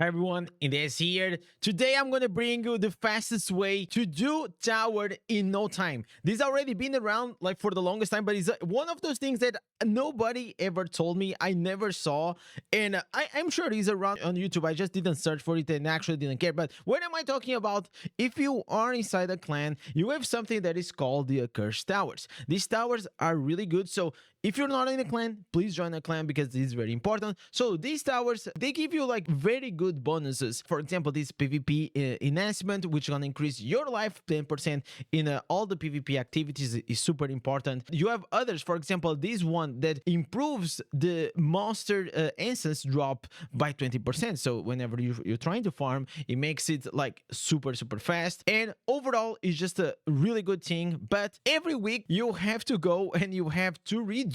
Hi everyone, Indez here. Today I'm gonna bring you the fastest way to do tower in no time. This already been around like for the longest time, but it's one of those things that nobody ever told me. I never saw, and I'm sure it's around on YouTube. I just didn't search for it and actually didn't care. But what am I talking about? If you are inside a clan, you have something that is called the Accursed towers. These towers are really good. So if you're not in a clan, please join a clan because this is very important. So these towers, they give you like very good bonuses. For example, this PvP enhancement, which is gonna increase your life 10% in all the PvP activities, is super important. You have others, for example, this one that improves the monster instance drop by 20%. So whenever you're trying to farm, it makes it like super fast. And overall, it's just a really good thing. But every week you have to go and you have to redo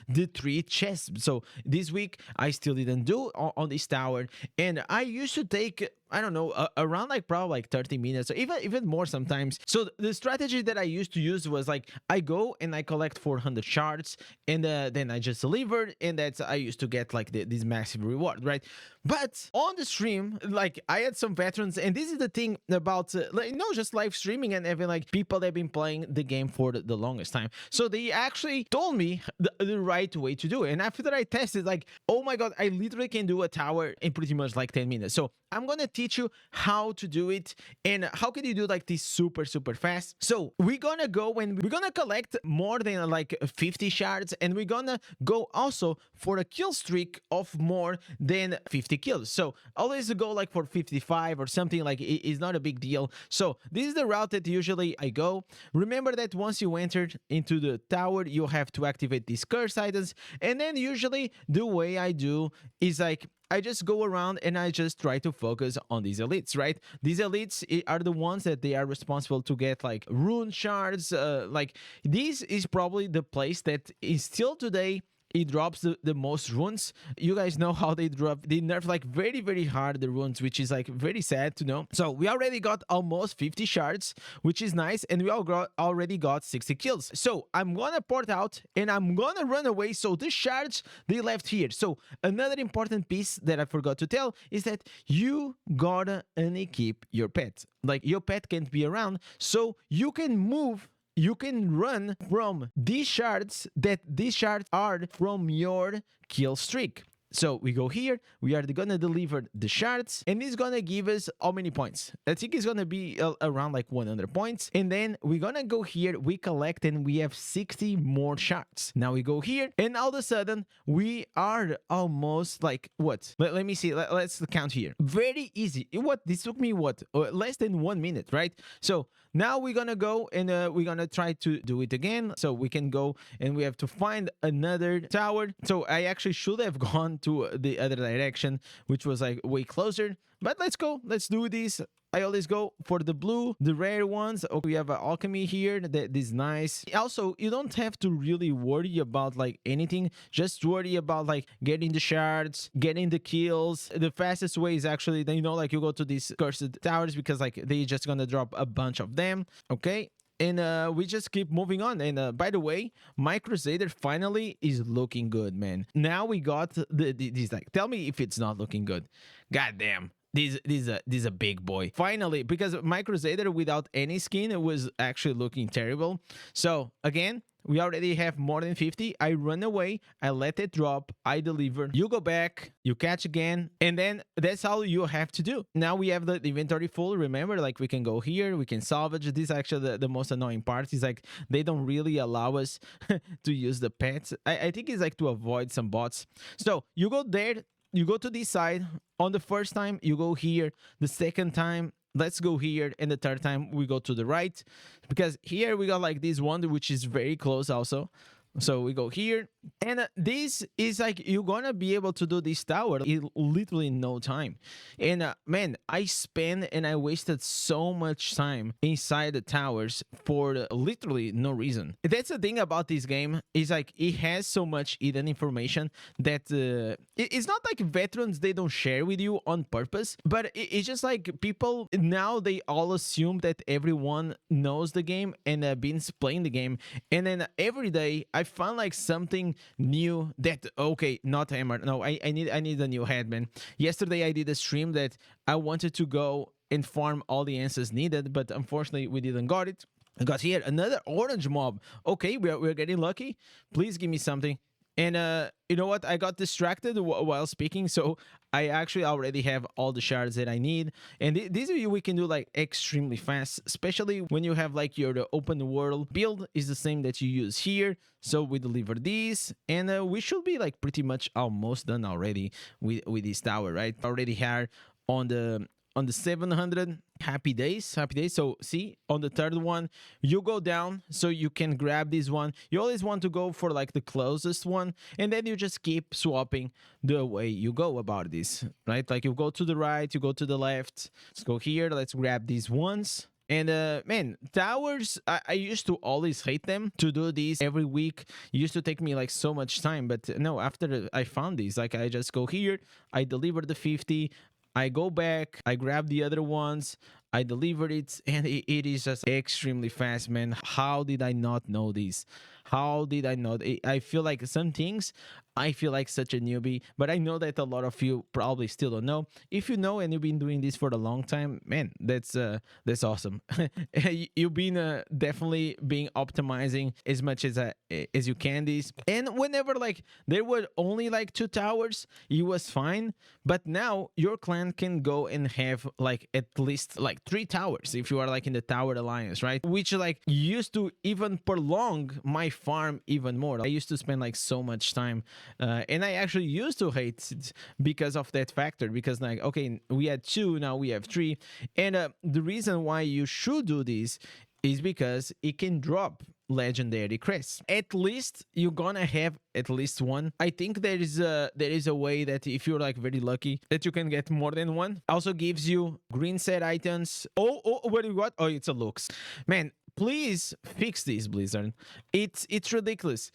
the 3 chests. So this week I still didn't do on this tower, and I used to take, I don't know, around like probably like 30 minutes or even more sometimes. So the strategy that I used to use was like I go and I collect 400 shards, and then I just delivered, and that's I used to get like this massive reward, right? But on the stream, like I had some veterans, and this is the thing about like, just live streaming and having like people that have been playing the game for the longest time. So they actually told me the right way to do it, and after that I tested, like, oh my god, I literally can do a tower in pretty much like 10 minutes. So I'm gonna teach you how to do it and how can you do like this super fast. So we're gonna go and we're gonna collect more than like 50 shards, and we're gonna go also for a kill streak of more than 50 kills. So always go like for 55 or something, like it's not a big deal. So this is the route that usually I go. Remember that once you entered into the tower, you have to activate these curse items, and then usually the way I do is like I just go around and I just try to focus on these elites, right? These elites are the ones that they are responsible to get like rune shards. Like this is probably the place that is still today it drops the most runes. You guys know how they nerf like very hard the runes, which is like very sad to know. So we already got almost 50 shards, which is nice, and we already got 60 kills. So I'm gonna port out and I'm gonna run away. So the shards, they left here. So another important piece that I forgot to tell is that you gotta unequip your pet. Like your pet can't be around, so you can move, you can run from these shards, that these shards are from your kill streak. So we go here, we are gonna deliver the shards, and it's gonna give us how many points? I think it's gonna be around like 100 points. And then we're gonna go here, we collect, and we have 60 more shards. Now we go here, and all of a sudden we are almost like what? Let me see. Let's count here. Very easy. This took me what? Less than 1 minute, right? So now we're gonna go and we're gonna try to do it again. So we can go and we have to find another tower. So I actually should have gone to the other direction, which was like way closer, but let's go, let's do this. I always go for the blue, the rare ones. Okay, we have an alchemy here that is nice. Also, you don't have to really worry about like anything, just worry about like getting the shards, getting the kills. The fastest way is actually, like you go to these cursed towers, because like they just gonna drop a bunch of them. Okay, and we just keep moving on. And by the way, my Crusader finally is looking good, man. Now we got these, like, tell me if it's not looking good. God damn. This is a big boy. Finally, because my Crusader without any skin, it was actually looking terrible. So again, we already have more than 50. I run away, I let it drop, I deliver. You go back, you catch again, and then that's all you have to do. Now we have the inventory full. Remember, like we can go here, we can salvage. This is actually the most annoying part. Is like they don't really allow us to use the pets. I think it's like to avoid some bots. So you go there, you go to this side. On the first time, you go here. The second time, let's go here, and the third time we go to the right, because here we got like this one which is very close also. So we go here, and this is like you're gonna be able to do this tower in literally no time. And man, I spent and I wasted so much time inside the towers for literally no reason. That's the thing about this game, is like it has so much hidden information that it's not like veterans, they don't share with you on purpose, but it's just like people now, they all assume that everyone knows the game and been playing the game, and then every day I found like something new that okay, not hammer. No, I need a new head, man. Yesterday I did a stream that I wanted to go and farm all the answers needed, but unfortunately we didn't got it. I got here another orange mob. Okay, we're getting lucky. Please give me something. And you know what? I got distracted while speaking, so I actually already have all the shards that I need. And these we can do like extremely fast, especially when you have like your open world build is the same that you use here. So we deliver these, and we should be like pretty much almost done already with this tower, right? Already here on the 700 happy days. So see, on the third one you go down so you can grab this one. You always want to go for like the closest one, and then you just keep swapping the way you go about this, right? Like you go to the right, you go to the left. Let's go here, let's grab these ones. And man, towers, I used to always hate them. To do these every week it used to take me like so much time, but no, after I found these, like I just go here, I deliver the 50, I go back, I grab the other ones, I deliver it, and it is just extremely fast, man. How did I not know this? How did I not? I feel like some things, I feel like such a newbie, but I know that a lot of you probably still don't know. If you know and you've been doing this for a long time, man, that's awesome. You've been definitely being optimizing as much as you can this. And whenever like there were only like 2 towers, it was fine. But now your clan can go and have like at least like 3 towers if you are like in the Tower Alliance, right? Which like used to even prolong my farm even more. I used to spend like so much time, and I actually used to hate it because of that factor. Because like, okay, we had 2, now we have 3, and the reason why you should do this is because it can drop legendary crests. At least you're gonna have at least one. I think there is a way that if you're like very lucky that you can get more than one. Also gives you green set items. Oh, what do you got? Oh, it's a looks. Man, please fix this, Blizzard. It's ridiculous.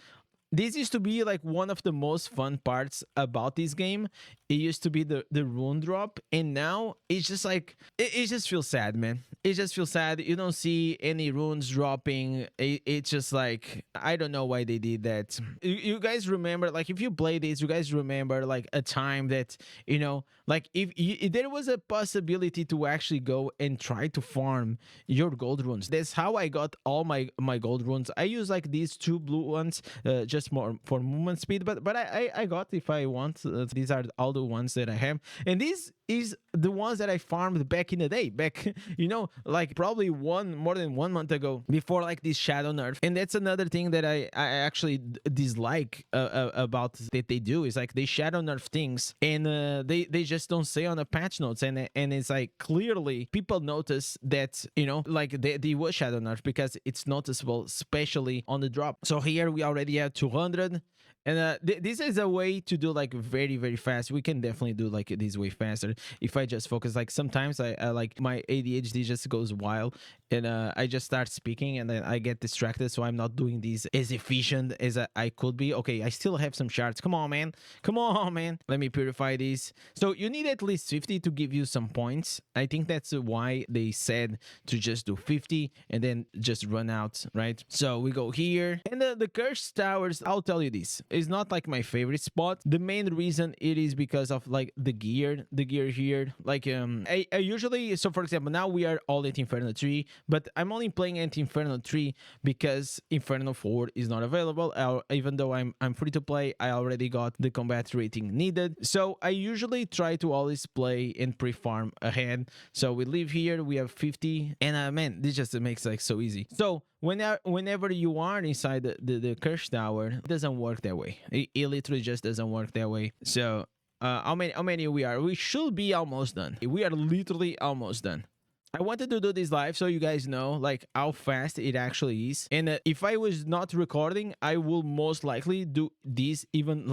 This used to be like one of the most fun parts about this game. It used to be the rune drop, and now it's just like it just feels sad, man. It just feels sad. You don't see any runes dropping. It's just like, I don't know why they did that. You guys remember, like if you play this, you guys remember like a time that, you know, like if there was a possibility to actually go and try to farm your gold runes. That's how I got all my gold runes. I use like these 2 blue ones, just more for movement speed, but I got, if I want, these are all the ones that I have, and this is the ones that I farmed back in the day, back you know, like probably more than 1 month ago, before like this shadow nerf. And that's another thing that I actually dislike about that they do, is like they shadow nerf things, and they just don't say on the patch notes, and it's like clearly people notice that, you know, like they were shadow nerf because it's noticeable, especially on the drop. So here we already have 200. And this is a way to do like very, very fast. We can definitely do like this way faster if I just focus. Like sometimes I like my ADHD just goes wild, and I just start speaking and then I get distracted, so I'm not doing these as efficient as I could be. Okay, I still have some shards. Come on, man. Come on, man. Let me purify these. So you need at least 50 to give you some points. I think that's why they said to just do 50 and then just run out, right? So we go here, and the Cursed Towers, I'll tell you this, is not like my favorite spot. The main reason it is because of like the gear here. Like I usually, so for example, now we are all at Inferno 3, but I'm only playing at Inferno 3 because Inferno 4 is not available. Even though I'm free to play, I already got the combat rating needed. So I usually try to always play and pre-farm ahead. So we live here, we have 50, and man, this just makes like so easy. So whenever you are inside the Cursed Tower, it doesn't work that way. It literally just doesn't work that way. So how many we are? We should be almost done. We are literally almost done. I wanted to do this live so you guys know like how fast it actually is. And if I was not recording, I will most likely do this even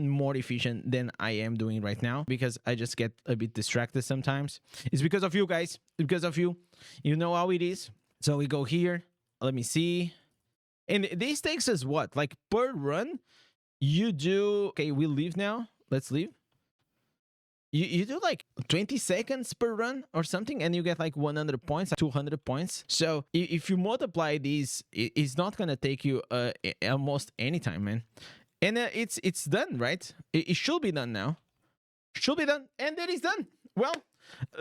more efficient than I am doing right now, because I just get a bit distracted sometimes. It's because of you guys. It's because of you. You know how it is. So we go here. Let me see. And this takes us what? Like per run, you do... Okay, we leave now. Let's leave. You do like 20 seconds per run or something, and you get like 100 points, 200 points. So if you multiply these, it's not gonna take you almost any time, man. And it's done, right? It should be done now. Should be done, and that is done. Well,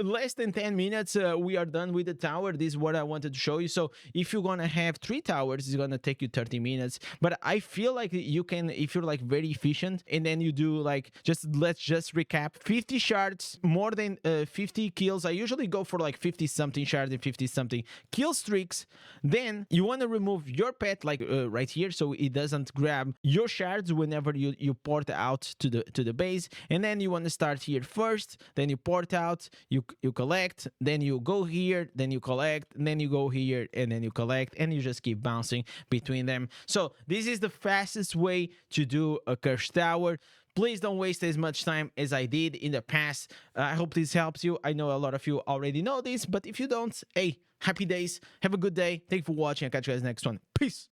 less than 10 minutes, we are done with the tower. This is what I wanted to show you. So if you're gonna have 3 towers, it's gonna take you 30 minutes. But I feel like you can, if you're like very efficient, and then you do like, let's just recap: 50 shards, more than 50 kills. I usually go for like 50 something shards and 50 something kill streaks. Then you want to remove your pet, like right here, so it doesn't grab your shards whenever you port out to the base. And then you want to start here first, then you port out, you collect, then you go here, then you collect, and then you go here, and then you collect, and you just keep bouncing between them. So this is the fastest way to do a cursed tower. Please don't waste as much time as I did in the past. I hope this helps you. I know a lot of you already know this, but if you don't, hey, happy days. Have a good day. Thank you for watching. I'll catch you guys next one. Peace.